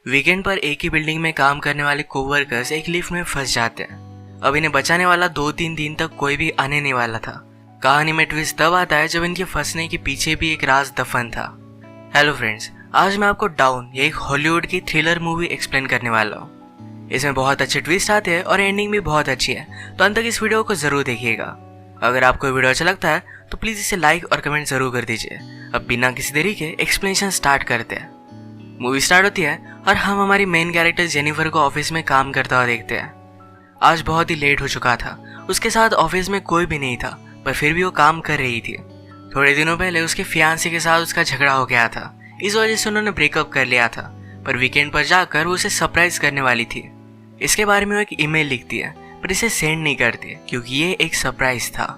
Weekend पर एक ही building में काम करने वाले कोवर्कर्स एक लिफ्ट में फंस जाते हैं। अब इन्हें बचाने वाला 2-3 दिन तक कोई भी आने नहीं वाला था। कहानी में ट्विस्ट तब आता है जब इनके फंसने के पीछे भी एक राज दफन था। हेलो फ्रेंड्स, आज मैं आपको डाउन ये एक हॉलीवुड की थ्रिलर मूवी एक्सप्लेन करने वाला हूँ। इसमें बहुत अच्छे ट्विस्ट आते हैं और एंडिंग भी बहुत अच्छी है, तो अंत तक इस वीडियो को जरूर देखिएगा। अगर आपको वीडियो अच्छा लगता है तो प्लीज इसे लाइक और कमेंट जरूर कर दीजिए। अब बिना किसी देरी के एक्सप्लेनेशन स्टार्ट करते हैं। मूवी स्टार्ट होती है और हम हमारी मेन कैरेक्टर जेनिफर को ऑफिस में काम करता हुआ देखते हैं। आज बहुत ही लेट हो चुका था, उसके साथ ऑफिस में कोई भी नहीं था, पर फिर भी वो काम कर रही थी। थोड़े दिनों पहले उसके फियांसे के साथ उसका झगड़ा हो गया था, इस वजह से उन्होंने ब्रेकअप कर लिया था। पर वीकेंड पर जाकर वो उसे सरप्राइज करने वाली थी। इसके बारे में वो एक ईमेल लिखती है, पर इसे सेंड नहीं करती क्योंकि ये एक सरप्राइज था।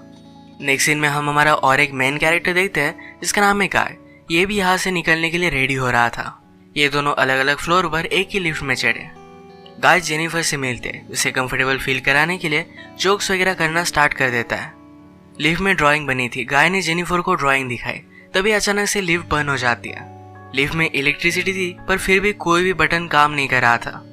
नेक्स्ट सीन में हम हमारा और एक मेन कैरेक्टर देखते हैं जिसका नाम है गाय। ये भी यहाँ से निकलने के लिए रेडी हो रहा था। ये दोनों अलग अलग फ्लोर पर एक ही लिफ्ट में चढ़े। गाय जेनिफर से मिलते उसे कंफर्टेबल फील कराने के लिए जोक्स वगैरह करना स्टार्ट कर देता है। लिफ्ट में ड्राइंग बनी थी, गाय ने जेनिफर को ड्राइंग दिखाई, तभी अचानक से लिफ्ट बंद हो जाती है। लिफ्ट में इलेक्ट्रिसिटी थी पर फिर भी कोई भी बटन काम नहीं कर रहा था।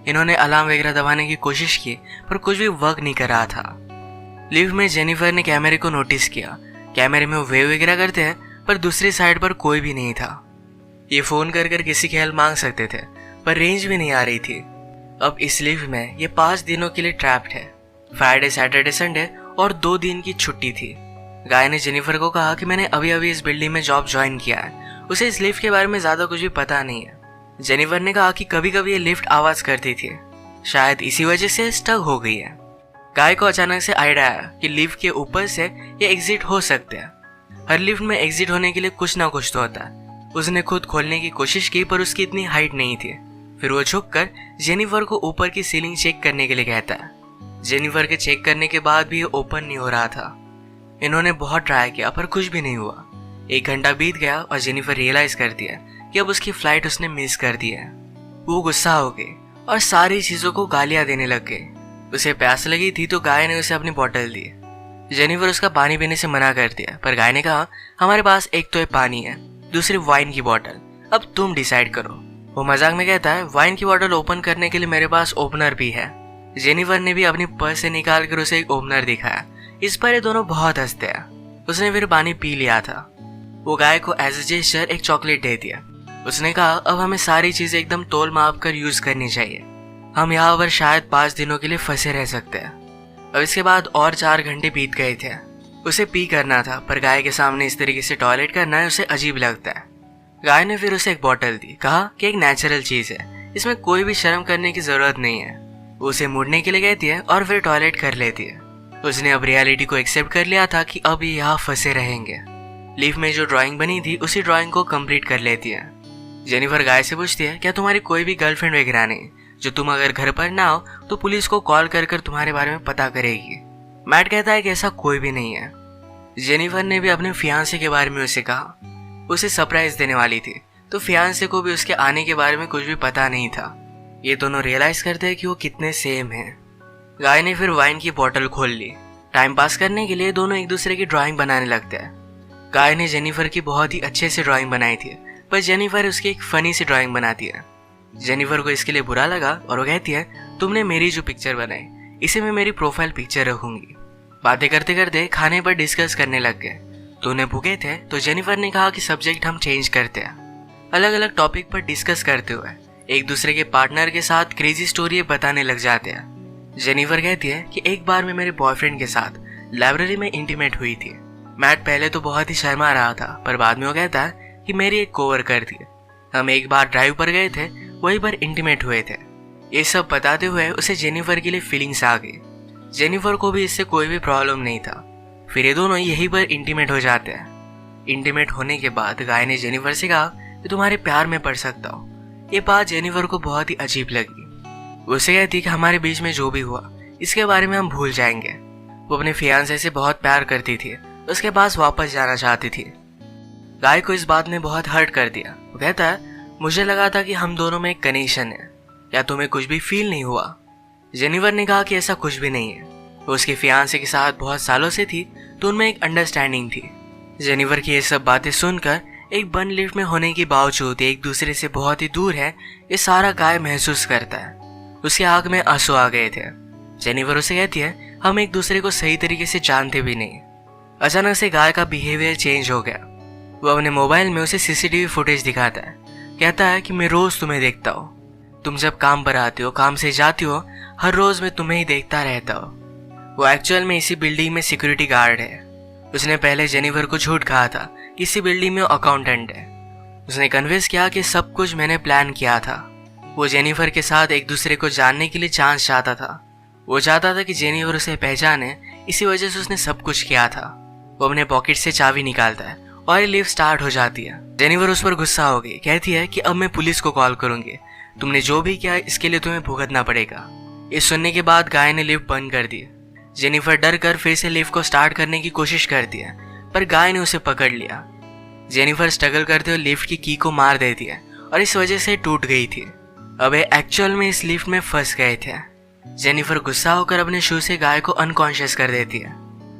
इन्होंने अलार्म वगैरह दबाने की कोशिश की पर कुछ भी वर्क नहीं कर रहा था। लिफ्ट में जेनिफर ने कैमरे को नोटिस किया। कैमरे में वो वेव वगैरह करते हैं पर दूसरी साइड पर कोई भी नहीं था। ये फोन कर किसी की हेल्प मांग सकते थे पर रेंज भी नहीं आ रही थी। अब इस लिफ्ट में ये 5 दिनों के लिए ट्रैप्ड है। फ्राइडे, सैटरडे, संडे और 2 दिन की छुट्टी थी। गाय ने जेनिफर को कहा कि मैंने अभी अभी इस बिल्डिंग में जॉब ज्वाइन किया है, उसे इस लिफ्ट के बारे में ज्यादा कुछ भी पता नहीं है। जेनिफर ने कहा कि कभी कभी ये लिफ्ट आवाज करती थी, शायद इसी वजह से स्टक हो गई है। गाय को अचानक से आइडिया आया कि लिफ्ट के ऊपर से ये एग्जिट हो सकते हैं। हर लिफ्ट में एग्जिट होने के लिए कुछ ना कुछ तो होता है। उसने खुद खोलने की कोशिश की पर उसकी इतनी हाइट नहीं थी। फिर वो झुककर जेनिफर को ऊपर की सीलिंग चेक करने के लिए कहता है। जेनिफर के चेक करने के बाद भी ये ओपन नहीं हो रहा था। इन्होंने बहुत ट्राई किया पर कुछ भी नहीं हुआ। 1 घंटा बीत गया और जेनिफर रियलाइज करती है कि अब उसकी फ्लाइट उसने मिस कर दी है। वो गुस्सा हो गई और सारी चीजों को गालियां देने लग गई। उसे प्यास लगी थी तो गाय ने उसे अपनी बोतल दी। जेनिफर उसका पानी पीने से मना कर दिया, पर गाय ने कहा हमारे पास एक तो ये पानी है, दूसरी वाइन की बोतल, अब तुम डिसाइड करो। वो मजाक में कहता है वाइन की बोतल ओपन करने के लिए मेरे पास ओपनर भी है। जेनिफर ने भी अपनी पर्स से निकाल कर उसे एक ओपनर दिखाया। इस पर ये दोनों बहुत हंसते हैं। उसने फिर पानी पी लिया था। वो गाय को एज ए जेस्चर एक चॉकलेट दे दिया। उसने कहा अब हमें सारी चीजें एकदम तोल माप कर यूज करनी चाहिए। हम यहाँ पर शायद 5 दिनों के लिए फंसे रह सकते हैं। अब इसके बाद और 4 घंटे बीत गए थे। उसे पी करना था पर गाय के सामने इस तरीके से टॉयलेट करना है उसे अजीब लगता है। गाय ने फिर उसे एक बोतल दी, कहा कि एक नेचुरल चीज है, इसमें कोई भी शर्म करने की जरूरत नहीं है। वो उसे मुड़ने के लिए कहती है और फिर टॉयलेट कर लेती है। उसने अब रियलिटी को एक्सेप्ट कर लिया था कि अब ये यहाँ फंसे रहेंगे। लिफ्ट में जो ड्राइंग बनी थी उसी ड्राइंग को कंप्लीट कर लेती है। जेनिफर गाय से पूछती है क्या तुम्हारी कोई भी गर्लफ्रेंड वगैरह नहीं, जो तुम अगर घर पर ना हो तो पुलिस को कॉल कर तुम्हारे बारे में पता करेगी। मैट कहता है कि ऐसा कोई भी नहीं है। जेनिफर ने भी अपने फियांसे के बारे में उसे कहा। उसे सरप्राइज देने वाली थी तो फियांसे को भी उसके आने के बारे में कुछ भी पता नहीं था। ये दोनों रियलाइज करते हैं कि वो कितने सेम हैं। गाय ने फिर वाइन की बोतल खोल ली। टाइम पास करने के लिए दोनों एक दूसरे की ड्राइंग बनाने लगते हैं। गाय ने जेनिफर की बहुत ही अच्छे से ड्राइंग बनाई थी, पर जेनिफर उसकी एक फनी सी ड्राइंग बनाती है। जेनिफर को इसके लिए बुरा लगा और वो कहती है तुमने मेरी जो पिक्चर बनाई इसे मैं मेरी प्रोफाइल पिक्चर रखूंगी। बातें करते करते खाने पर डिस्कस करने लग गए। दोनों भूखे थे तो जेनिफर ने कहा कि सब्जेक्ट हम चेंज करते हैं। अलग अलग टॉपिक पर डिस्कस करते हुए एक दूसरे के पार्टनर के साथ क्रेजी स्टोरी बताने लग जाते हैं। जेनिफर कहती है कि एक बार मैं मेरे बॉयफ्रेंड के साथ लाइब्रेरी में इंटीमेट हुई थी। मैट पहले तो बहुत ही शर्मा रहा था पर बाद में वो कहता है कि मेरी एक कोवर्कर थी। हम एक बार ड्राइव पर गए थे, वहीं पर इंटीमेट हुए थे। ये सब बताते हुए उसे जेनिफर के लिए फीलिंग्स आ गई। जेनिफर को भी इससे कोई भी प्रॉब्लम नहीं था। फिर ये दोनों यहीं पर इंटीमेट हो जाते हैं। इंटीमेट होने के बाद गाय ने जेनिफर से कहा कि तुम्हारे प्यार में पड़ सकता हूँ। ये बात जेनिफर को बहुत ही अजीब लगी। उसे कहती कि हमारे बीच में जो भी हुआ इसके बारे में हम भूल जाएंगे। वो अपने फियांसे से बहुत प्यार करती थी, उसके पास वापस जाना चाहती थी। गाय को इस बात ने बहुत हर्ट कर दिया। वो कहता है मुझे लगा था कि हम दोनों में एक कनेक्शन है, या तुम्हें कुछ भी फील नहीं हुआ? जेनिफर ने कहा कि ऐसा कुछ भी नहीं है। वो उसके फियांसे के साथ बहुत सालों से थी तो उनमें एक अंडरस्टैंडिंग थी। जेनिफर की ये सब बातें सुनकर एक बंद लिफ्ट में होने के बावजूद एक दूसरे से बहुत ही दूर है, ये सारा गाय महसूस करता है। उसकी आंख में आंसू आ गए थे। जेनिफर उसे कहती है हम एक दूसरे को सही तरीके से जानते भी नहीं। अचानक से गाय का बिहेवियर चेंज हो गया। वो अपने मोबाइल में उसे सीसीटीवी फुटेज दिखाता है। कहता है कि मैं रोज तुम्हें देखता हूँ, तुम जब काम पर आती हो, काम से जाती हो, हर रोज मैं तुम्हें ही देखता रहता हूँ। वो एक्चुअल में इसी बिल्डिंग में सिक्योरिटी गार्ड है। उसने पहले जेनिफर को झूठ कहा था कि इसी बिल्डिंग में अकाउंटेंट है। उसने कन्विंस किया कि सब कुछ मैंने प्लान किया था। वो जेनिफर के साथ एक दूसरे को जानने के लिए चांस चाहता था। वो चाहता था कि जेनिफर उसे पहचाने, इसी वजह से उसने सब कुछ किया था। वो अपने पॉकेट से चाबी निकालता है और ये लिफ्ट स्टार्ट हो जाती है। जेनिफर उस पर गुस्सा हो गई। कहती है कि अब मैं पुलिस को कॉल करूंगी, तुमने जो भी किया इसके लिए तुम्हें भुगतना पड़ेगा। ये सुनने के बाद गाय ने लिफ्ट बंद कर दी। जेनिफर डर कर फिर से लिफ्ट को स्टार्ट करने की कोशिश करती है, पर गाय ने उसे पकड़ लिया। जेनिफर स्ट्रगल करते हुए लिफ्ट की को मार देती है और इस वजह से टूट गई थी। अब ये एक्चुअल में इस लिफ्ट में फंस गए थे। जेनिफर गुस्सा होकर अपने शू से गाय को अनकॉन्शियस कर देती है।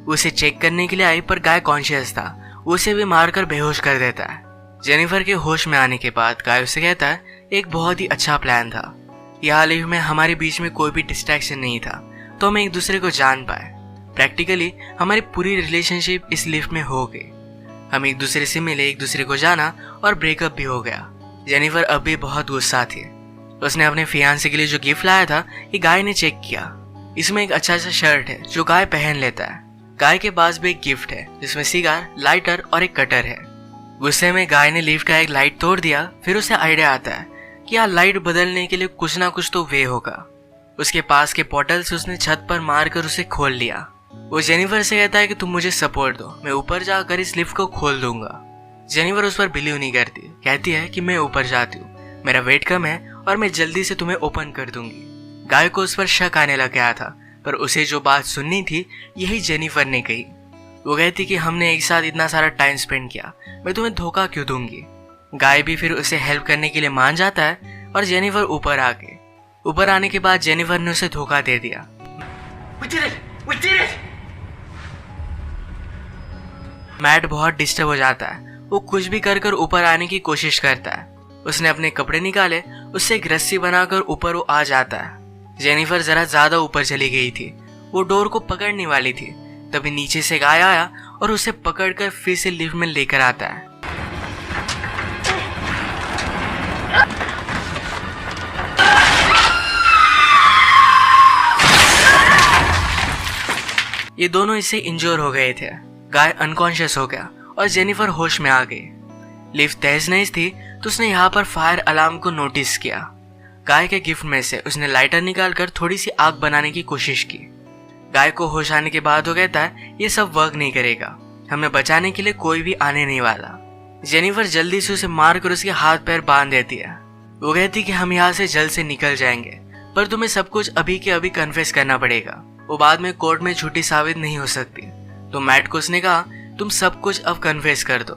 उसे चेक करने के लिए आई, पर गाय कॉन्शियस था। उसे भी मारकर बेहोश कर देता है। जेनिफर के होश में आने के बाद गाय उसे कहता है एक बहुत ही अच्छा प्लान था। यहाँ लिफ्ट में हमारे बीच में कोई भी डिस्ट्रैक्शन नहीं था, तो हम एक दूसरे को जान पाए। प्रैक्टिकली हमारी पूरी रिलेशनशिप इस लिफ्ट में हो गई। हम एक दूसरे से मिले, एक दूसरे को जाना और ब्रेकअप भी हो गया। जेनिफर अब भी बहुत गुस्सा थी। उसने अपने फियांसे के लिए जो गिफ्ट लाया था ये गाय ने चेक किया। इसमें एक अच्छा सा शर्ट है जो गाय पहन लेता है। गाय के पास भी एक गिफ्ट है जिसमें सिगार, लाइटर और एक कटर है। गुस्से में गाय ने लिफ्ट का एक लाइट तोड़ दिया। फिर उसे आइडिया आता है कि यहाँ लाइट बदलने के लिए कुछ ना कुछ तो वे होगा। उसके पास के पोर्टल से उसने छत पर मारकर उसे खोल लिया। वो जेनिफर से कहता है कि तुम मुझे सपोर्ट दो, मैं ऊपर जाकर इस लिफ्ट को खोल दूंगा। जेनिफर उस पर बिलीव नहीं करती। कहती है कि मैं ऊपर जाती हूँ, मेरा वेट कम है और मैं जल्दी से तुम्हें ओपन कर दूंगी। गाय को उस पर शक आने लग गया था, पर उसे जो बात सुननी थी यही जेनिफर ने कही। वो कहती कि हमने एक साथ इतना सारा टाइम स्पेंड किया, मैं तुम्हें धोखा क्यों दूंगी। गाय भी फिर उसे हेल्प करने के लिए मान जाता है और जेनिफर ऊपर आने के बाद जेनिफर ने उसे धोखा दे दिया। We did it! मैट बहुत डिस्टर्ब हो जाता है। वो कुछ भी कर ऊपर आने की कोशिश करता है। उसने अपने कपड़े निकाले, उससे एक रस्सी बनाकर ऊपर वो आ जाता है। जेनिफर जरा ज्यादा ऊपर चली गई थी। वो डोर को पकड़ने वाली थी, तभी नीचे से गाय आया और उसे पकड़कर फिर से लिफ्ट में लेकर आता है। ये दोनों इससे इंजोर हो गए थे। गाय अनकॉन्शियस हो गया और जेनिफर होश में आ गई। लिफ्ट तेज नहीं थी तो उसने यहाँ पर फायर अलार्म को नोटिस किया। गाय के गिफ्ट में से उसने लाइटर निकालकर थोड़ी सी आग बनाने की कोशिश की। गाय को होश आने के बाद वो कहता है ये सब वर्क नहीं करेगा, हमें बचाने के लिए कोई भी आने नहीं वाला। जेनिफर जल्दी से उसे मारकर उसके हाथ पैर बांध देती है। वो कहती कि हम यहाँ से जल्द से निकल जाएंगे, पर तुम्हें सब कुछ अभी के अभी कन्फेस करना पड़ेगा, वो बाद में कोर्ट में झूठी साबित नहीं हो सकती। तो मैट को उसने कहा तुम सब कुछ अब कन्फेस कर दो।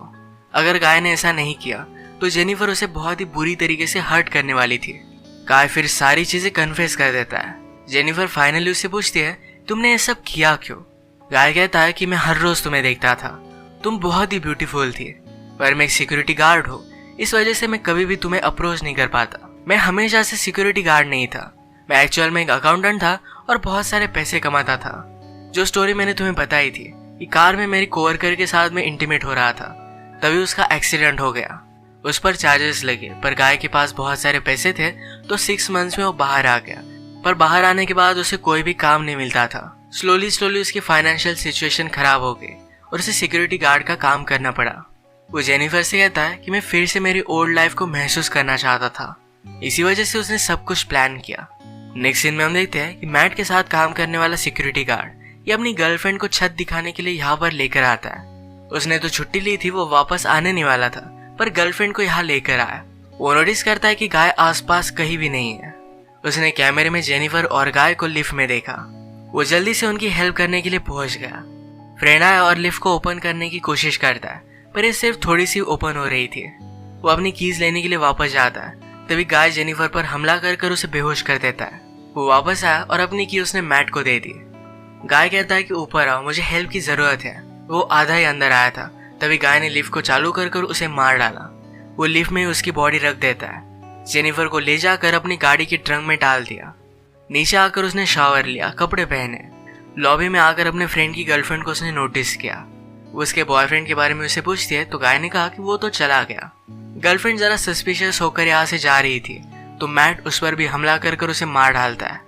अगर गाय ने ऐसा नहीं किया तो जेनिफर उसे बहुत ही बुरी तरीके से हर्ट करने वाली थी। गाय फिर सारी चीजें कन्फेस कर देता है। जेनिफर फाइनली उससे पूछती है तुमने ये सब किया क्यों। गाय कहता है कि मैं हर रोज तुम्हें देखता था, तुम बहुत ही ब्यूटीफुल थी, पर मैं एक सिक्योरिटी गार्ड हूँ, इस वजह से मैं कभी भी तुम्हें अप्रोच नहीं कर पाता। मैं हमेशा से सिक्योरिटी गार्ड नहीं था, मैं एक्चुअल में एक अकाउंटेंट था और बहुत सारे पैसे कमाता था। जो स्टोरी मैंने तुम्हें बताई थी कि कार में मेरी कोवर्कर के साथ में इंटीमेट हो रहा था, तभी उसका एक्सीडेंट हो गया। उस पर चार्जेस लगे, पर गाय के पास बहुत सारे पैसे थे तो 6 मंथ्स में वो बाहर आ गया। पर बाहर आने के बाद उसे कोई भी काम नहीं मिलता था। स्लोली उसकी फाइनेंशियल सिचुएशन खराब हो गई और उसे सिक्योरिटी गार्ड का काम करना पड़ा। वो जेनिफर से कहता है कि मैं फिर से मेरी ओल्ड लाइफ को महसूस करना चाहता था, इसी वजह से उसने सब कुछ प्लान किया। नेक्स्ट सीन में हम देखते हैं कि मैट के साथ काम करने वाला सिक्योरिटी गार्ड ये अपनी गर्लफ्रेंड को छत दिखाने के लिए यहाँ पर लेकर आता है। उसने तो छुट्टी ली थी, वो वापस आने नहीं वाला था, पर गर्लफ्रेंड को यहाँ लेकर आया। वो नोटिस करता है कि गाय आसपास कहीं भी नहीं है। उसने कैमरे में जेनिफर और गाय को लिफ्ट में देखा। वो जल्दी से उनकी हेल्प करने के लिए पहुंच गया। फ्रेंड आया और लिफ्ट को ओपन करने की कोशिश करता है, पर ये सिर्फ थोड़ी सी ओपन हो रही थी। वो अपनी कीज लेने के लिए वापस जाता है, तभी गाय जेनिफर पर हमला कर उसे बेहोश कर देता है। वो वापस आया और अपनी की उसने मैट को दे दी। गाय कहता है कि ऊपर आओ, मुझे हेल्प की जरूरत है। वो आधा ही अंदर आया था तभी गाय ने लिफ्ट को चालू कर कर उसे मार डाला। वो लिफ्ट में उसकी बॉडी रख देता है। जेनिफर को ले जाकर अपनी गाड़ी के ट्रंक में डाल दिया। नीचे आकर उसने शावर लिया, कपड़े पहने। लॉबी में आकर अपने फ्रेंड की गर्लफ्रेंड को उसने नोटिस किया। वो उसके बॉयफ्रेंड के बारे में उसे पूछती है तो गाय ने कहा कि वो तो चला गया। गर्लफ्रेंड जरा सस्पिशियस होकर यहाँ से जा रही थी तो मैट उस पर भी हमला कर कर उसे मार डालता है।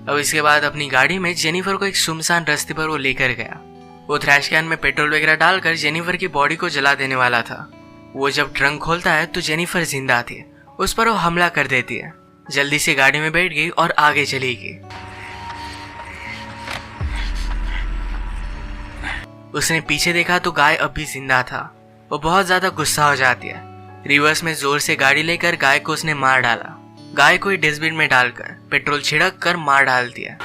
अब इसके बाद अपनी गाड़ी में जेनिफर को एक सुनसान रास्ते पर वो लेकर गया। वो थ्रैश कैन में पेट्रोल वगैरह डालकर जेनिफर की बॉडी को जला देने वाला था। वो जब ट्रंक खोलता है तो जेनिफर जिंदा थी। उस पर वो हमला कर देती है। जल्दी से गाड़ी में बैठ गई और आगे चली गई। उसने पीछे देखा तो गाय अब भी जिंदा था। वो बहुत ज्यादा गुस्सा हो जाती है। रिवर्स में जोर से गाड़ी लेकर गाय को उसने मार डाला। गाय को डस्टबिन में डालकर पेट्रोल छिड़क कर मार डाल दिया।